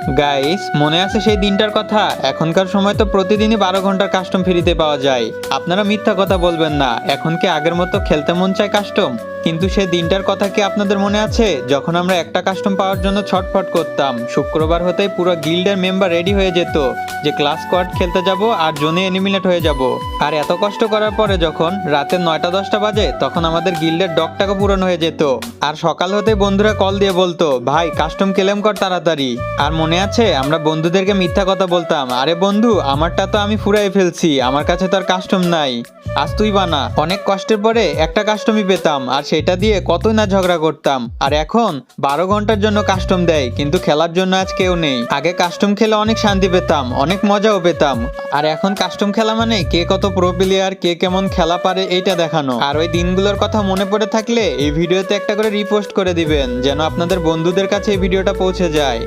Guys, মনে আছে সেই দিনটার কথা? এখনকার সময় তো প্রতিদিনই 12 ঘন্টার কাস্টম ফ্রিতে পাওয়া যায়। আপনারা মিথ্যা কথা বলবেন না, এখন কি আগের মতো খেলতে মন চায় কাস্টম? কিন্তু সেই দিনটার কথা কি আপনাদের মনে আছে, যখন আমরা একটা কাস্টম পাওয়ার জন্য ছটফট করতাম? শুক্রবার হতেই পুরো গিল্ডের মেম্বার রেডি হয়ে যেত যে ক্লাস স্কোয়াড খেলতে যাব আর জোনে এলিমিনেট হয়ে যাব। আর এত কষ্ট করার পরে যখন রাতের 9টা-10টা বাজে, তখন আমাদের গিল্ডের ডকটাকে পূরণ হয়ে যেত। আর সকাল হতেই বন্ধুরা কল দিয়ে বলতো, ভাই কাস্টম ক্লেম কর তাড়াতাড়ি। আর মনে আছে আমরা বন্ধুদেরকে মিথ্যা কথা বলতাম, আরে বন্ধু আমারটা তো আমি ফুরাই ফেলছি, আমার কাছে তো আর কাস্টম নাই, আজ তুই বানা। অনেক কষ্টের পরে একটা কাস্টমই পেতাম, আর সেটা দিয়ে কতই না ঝগড়া করতাম। আর এখন 12 ঘন্টার জন্য কাস্টম দেয়, কিন্তু খেলার জন্য আজ কেউ নেই। আগে কাস্টম খেলে অনেক শান্তি পেতাম, অনেক মজাও পেতাম। আর এখন কাস্টম খেলা মানে কে কত প্রো প্লেয়ার, কে কেমন খেলা পারে এইটা দেখানো। আর ওই দিনগুলোর কথা মনে পড়ে থাকলে এই ভিডিওতে একটা করে রিপোস্ট করে দিবেন, যেন আপনাদের বন্ধুদের কাছে এই ভিডিওটা পৌঁছে যায়।